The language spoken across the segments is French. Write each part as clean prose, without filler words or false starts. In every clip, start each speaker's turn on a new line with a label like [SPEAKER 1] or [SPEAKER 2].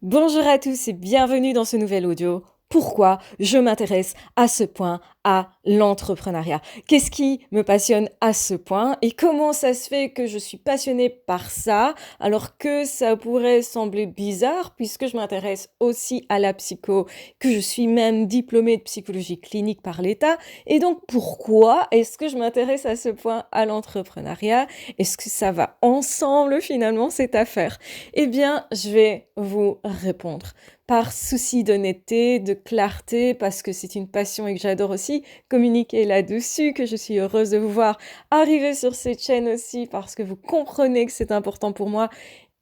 [SPEAKER 1] Bonjour à tous et bienvenue dans ce nouvel audio. Pourquoi je m'intéresse à ce point à l'entrepreneuriat? Qu'est-ce qui me passionne à ce point et comment ça se fait que je suis passionnée par ça alors que ça pourrait sembler bizarre puisque je m'intéresse aussi à la psycho, que je suis même diplômée de psychologie clinique par l'État. Et donc pourquoi est-ce que je m'intéresse à ce point à l'entrepreneuriat? Est-ce que ça va ensemble finalement cette affaire? Eh bien, je vais vous répondre par souci d'honnêteté, de clarté, parce que c'est une passion et que j'adore aussi communiquer là-dessus, que je suis heureuse de vous voir arriver sur cette chaîne aussi, parce que vous comprenez que c'est important pour moi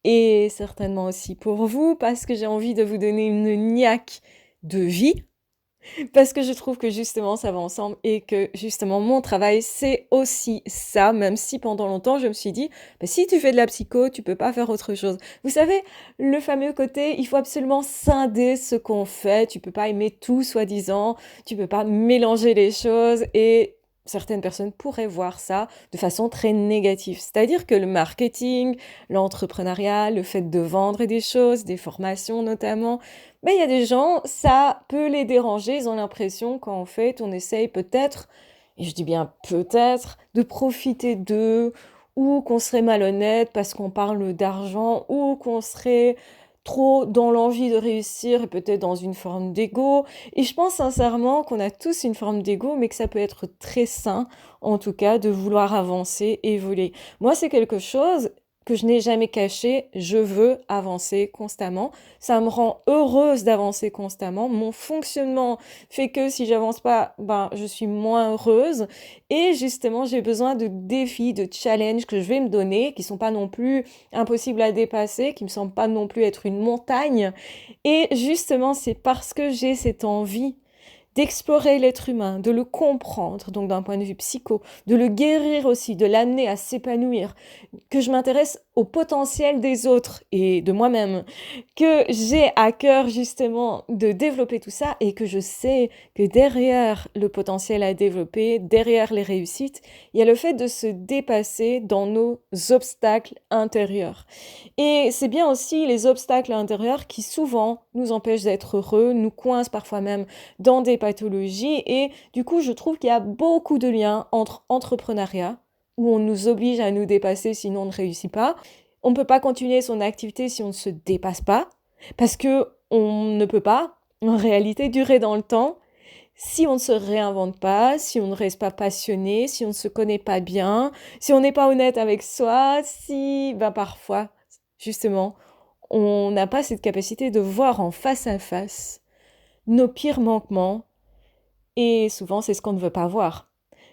[SPEAKER 1] et certainement aussi pour vous, parce que j'ai envie de vous donner une niaque de vie, parce que je trouve que justement ça va ensemble et que justement mon travail c'est aussi ça, même si pendant longtemps je me suis dit, bah, si tu fais de la psycho, tu peux pas faire autre chose. Vous savez, le fameux côté, il faut absolument scinder ce qu'on fait, tu peux pas aimer tout soi-disant, tu peux pas mélanger les choses et certaines personnes pourraient voir ça de façon très négative. C'est-à-dire que le marketing, l'entrepreneuriat, le fait de vendre des choses, des formations notamment, mais il y a des gens, ça peut les déranger, ils ont l'impression qu'en fait, on essaye peut-être, et je dis bien peut-être, de profiter d'eux, ou qu'on serait malhonnête parce qu'on parle d'argent, ou qu'on serait trop dans l'envie de réussir et peut-être dans une forme d'ego. Et je pense sincèrement qu'on a tous une forme d'ego, mais que ça peut être très sain, en tout cas, de vouloir avancer, évoluer. Moi, c'est quelque chose que je n'ai jamais caché, je veux avancer constamment. Ça me rend heureuse d'avancer constamment. Mon fonctionnement fait que si j'avance pas, ben, je suis moins heureuse. Et justement, j'ai besoin de défis, de challenges que je vais me donner, qui sont pas non plus impossibles à dépasser, qui me semblent pas non plus être une montagne. Et justement, c'est parce que j'ai cette envie d'explorer l'être humain, de le comprendre, donc d'un point de vue psycho, de le guérir aussi, de l'amener à s'épanouir, que je m'intéresse au potentiel des autres et de moi-même, que j'ai à cœur justement de développer tout ça et que je sais que derrière le potentiel à développer, derrière les réussites, il y a le fait de se dépasser dans nos obstacles intérieurs. Et c'est bien aussi les obstacles intérieurs qui souvent nous empêchent d'être heureux, nous coincent parfois même dans des pathologies et du coup je trouve qu'il y a beaucoup de liens entre entrepreneuriat, où on nous oblige à nous dépasser sinon on ne réussit pas. On ne peut pas continuer son activité si on ne se dépasse pas, parce que on ne peut pas, en réalité, durer dans le temps si on ne se réinvente pas, si on ne reste pas passionné, si on ne se connaît pas bien, si on n'est pas honnête avec soi, si, ben parfois, justement, on n'a pas cette capacité de voir en face à face nos pires manquements, et souvent c'est ce qu'on ne veut pas voir.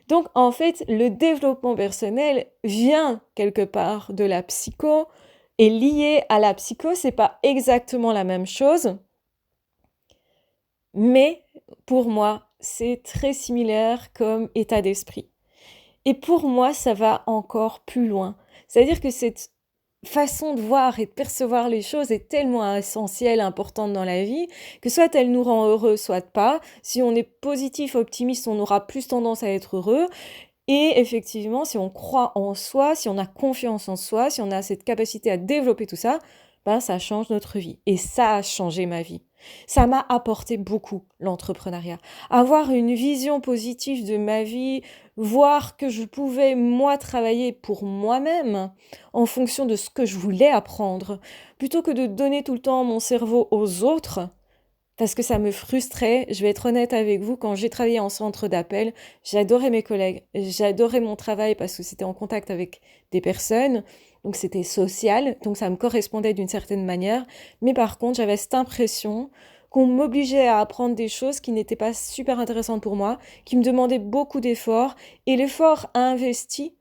[SPEAKER 1] Donc en fait, le développement personnel vient quelque part de la psycho, et lié à la psycho, c'est pas exactement la même chose, mais pour moi, c'est très similaire comme état d'esprit. Et pour moi, ça va encore plus loin. C'est-à-dire que cette façon de voir et de percevoir les choses est tellement essentielle, importante dans la vie, que soit elle nous rend heureux, soit pas. Si on est positif, optimiste, on aura plus tendance à être heureux. Et effectivement, si on croit en soi, si on a confiance en soi, si on a cette capacité à développer tout ça, ben ça change notre vie. Et ça a changé ma vie. Ça m'a apporté beaucoup, l'entrepreneuriat. Avoir une vision positive de ma vie, voir que je pouvais, moi, travailler pour moi-même en fonction de ce que je voulais apprendre, plutôt que de donner tout le temps mon cerveau aux autres, parce que ça me frustrait. Je vais être honnête avec vous, quand j'ai travaillé en centre d'appel, j'adorais mes collègues, j'adorais mon travail parce que c'était en contact avec des personnes, donc c'était social, donc ça me correspondait d'une certaine manière. Mais par contre, j'avais cette impression qu'on m'obligeait à apprendre des choses qui n'étaient pas super intéressantes pour moi, qui me demandaient beaucoup d'efforts, et l'effort investi,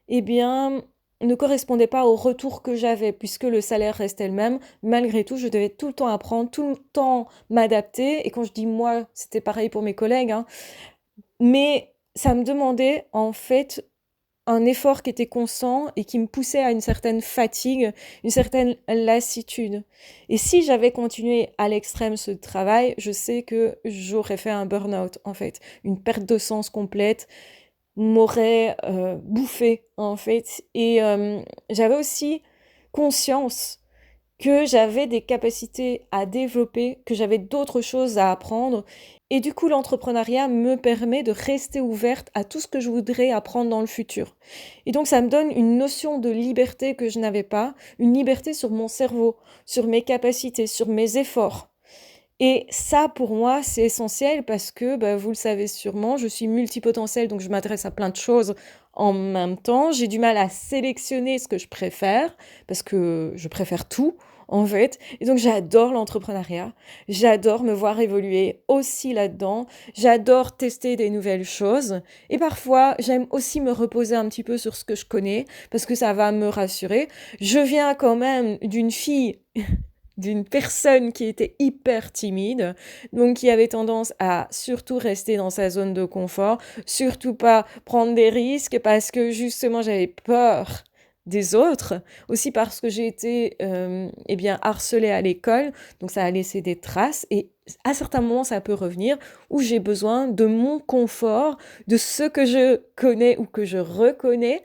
[SPEAKER 1] eh bien, ne correspondait pas au retour que j'avais, puisque le salaire restait le même. Malgré tout, je devais tout le temps apprendre, tout le temps m'adapter. Et quand je dis moi, c'était pareil pour mes collègues, hein. Mais ça me demandait, en fait, un effort qui était constant et qui me poussait à une certaine fatigue, une certaine lassitude. Et si j'avais continué à l'extrême ce travail, je sais que j'aurais fait un burn-out, en fait, une perte de sens complète, m'aurait bouffé en fait. Et j'avais aussi conscience que j'avais des capacités à développer, que j'avais d'autres choses à apprendre. Et du coup, l'entrepreneuriat me permet de rester ouverte à tout ce que je voudrais apprendre dans le futur. Et donc, ça me donne une notion de liberté que je n'avais pas, une liberté sur mon cerveau, sur mes capacités, sur mes efforts. Et ça, pour moi, c'est essentiel parce que, bah, vous le savez sûrement, je suis multipotentielle, donc je m'intéresse à plein de choses en même temps. J'ai du mal à sélectionner ce que je préfère parce que je préfère tout, en fait. Et donc, j'adore l'entrepreneuriat. J'adore me voir évoluer aussi là-dedans. J'adore tester des nouvelles choses. Et parfois, j'aime aussi me reposer un petit peu sur ce que je connais parce que ça va me rassurer. Je viens quand même d'une fille d'une personne qui était hyper timide, donc qui avait tendance à surtout rester dans sa zone de confort, surtout pas prendre des risques parce que justement j'avais peur des autres, aussi parce que j'ai été eh bien harcelée à l'école, donc ça a laissé des traces et à certains moments ça peut revenir où j'ai besoin de mon confort, de ce que je connais ou que je reconnais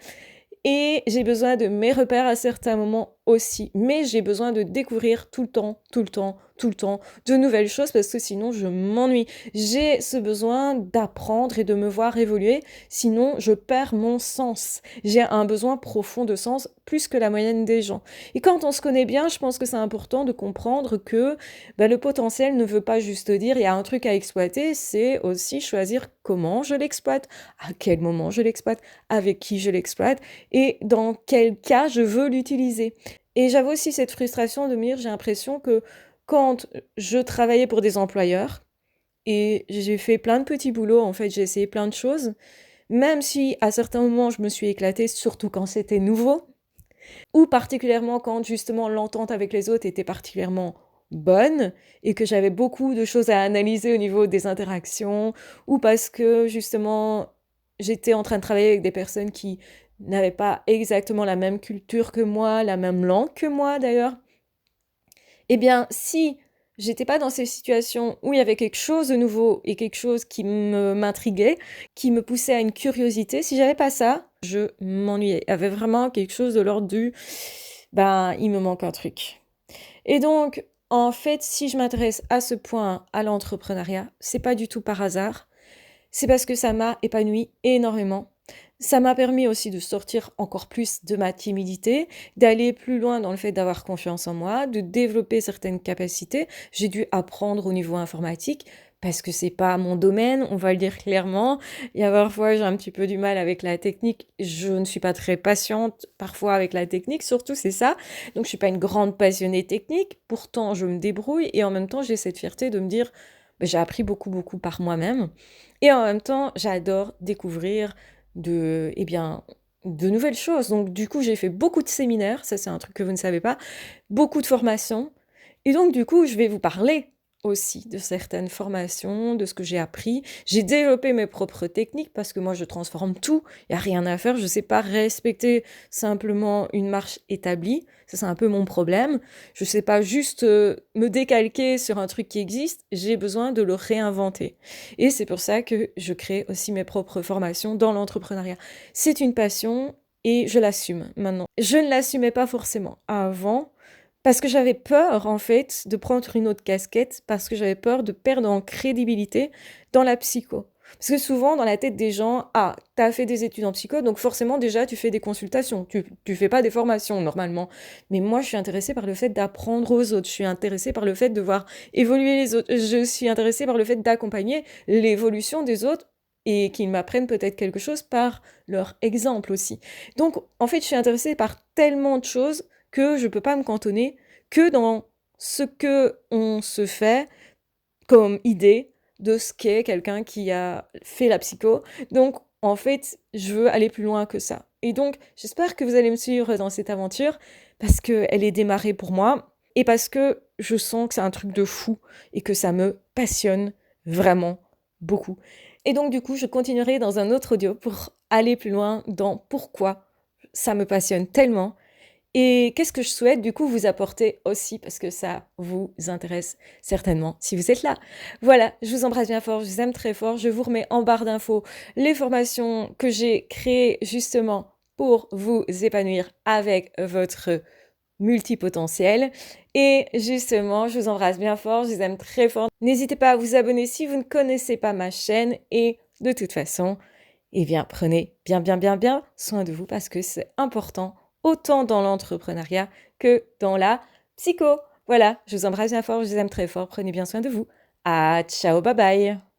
[SPEAKER 1] et j'ai besoin de mes repères à certains moments aussi. Mais j'ai besoin de découvrir tout le temps, tout le temps, tout le temps de nouvelles choses parce que sinon je m'ennuie. J'ai ce besoin d'apprendre et de me voir évoluer, sinon je perds mon sens. J'ai un besoin profond de sens plus que la moyenne des gens. Et quand on se connaît bien, je pense que c'est important de comprendre que bah, le potentiel ne veut pas juste dire il y a un truc à exploiter, c'est aussi choisir comment je l'exploite, à quel moment je l'exploite, avec qui je l'exploite et dans quel cas je veux l'utiliser. Et j'avais aussi cette frustration de me dire, j'ai l'impression que quand je travaillais pour des employeurs, et j'ai fait plein de petits boulots, en fait, j'ai essayé plein de choses, même si à certains moments je me suis éclatée, surtout quand c'était nouveau, ou particulièrement quand justement l'entente avec les autres était particulièrement bonne et que j'avais beaucoup de choses à analyser au niveau des interactions, ou parce que justement j'étais en train de travailler avec des personnes qui n'avaient pas exactement la même culture que moi, la même langue que moi d'ailleurs. Eh bien, si j'étais pas dans ces situations où il y avait quelque chose de nouveau et quelque chose qui m'intriguait, qui me poussait à une curiosité, si j'avais pas ça, je m'ennuyais. Il y avait vraiment quelque chose de l'ordre du ben, il me manque un truc. Et donc, en fait, si je m'intéresse à ce point à l'entrepreneuriat, c'est pas du tout par hasard. C'est parce que ça m'a épanoui énormément. Ça m'a permis aussi de sortir encore plus de ma timidité, d'aller plus loin dans le fait d'avoir confiance en moi, de développer certaines capacités. J'ai dû apprendre au niveau informatique parce que c'est pas mon domaine, on va le dire clairement. Il y a parfois j'ai un petit peu du mal avec la technique, je ne suis pas très patiente parfois avec la technique, surtout c'est ça. Donc je suis pas une grande passionnée technique, pourtant je me débrouille et en même temps j'ai cette fierté de me dire bah, j'ai appris beaucoup par moi-même et en même temps j'adore découvrir eh bien, de nouvelles choses. Donc, du coup, j'ai fait beaucoup de séminaires, ça c'est un truc que vous ne savez pas, beaucoup de formations. Et donc, du coup, je vais vous parler aussi de certaines formations, de ce que j'ai appris. J'ai développé mes propres techniques parce que moi, je transforme tout. Il n'y a rien à faire. Je ne sais pas respecter simplement une marche établie. Ça, c'est un peu mon problème. Je ne sais pas juste me décalquer sur un truc qui existe. J'ai besoin de le réinventer. Et c'est pour ça que je crée aussi mes propres formations dans l'entrepreneuriat. C'est une passion et je l'assume maintenant. Je ne l'assumais pas forcément avant parce que j'avais peur, en fait, de prendre une autre casquette, parce que j'avais peur de perdre en crédibilité dans la psycho. Parce que souvent, dans la tête des gens, ah, t'as fait des études en psycho, donc forcément, déjà, tu fais des consultations. Tu fais pas des formations, normalement. Mais moi, je suis intéressée par le fait d'apprendre aux autres. Je suis intéressée par le fait de voir évoluer les autres. Je suis intéressée par le fait d'accompagner l'évolution des autres et qu'ils m'apprennent peut-être quelque chose par leur exemple aussi. Donc, en fait, je suis intéressée par tellement de choses que je peux pas me cantonner que dans ce que on se fait comme idée de ce qu'est quelqu'un qui a fait la psycho. Donc, en fait, je veux aller plus loin que ça. Et donc, j'espère que vous allez me suivre dans cette aventure parce qu'elle est démarrée pour moi et parce que je sens que c'est un truc de fou et que ça me passionne vraiment beaucoup. Et donc, du coup, je continuerai dans un autre audio pour aller plus loin dans pourquoi ça me passionne tellement et qu'est-ce que je souhaite du coup vous apporter aussi parce que ça vous intéresse certainement si vous êtes là. Voilà, je vous embrasse bien fort, je vous aime très fort, je vous remets en barre d'infos les formations que j'ai créées justement pour vous épanouir avec votre multipotentiels. Et justement, je vous embrasse bien fort, je vous aime très fort. N'hésitez pas à vous abonner si vous ne connaissez pas ma chaîne. Et de toute façon, eh bien, prenez bien soin de vous parce que c'est important, autant dans l'entrepreneuriat que dans la psycho. Voilà, je vous embrasse bien fort, je vous aime très fort, prenez bien soin de vous. Ah, ciao, bye bye.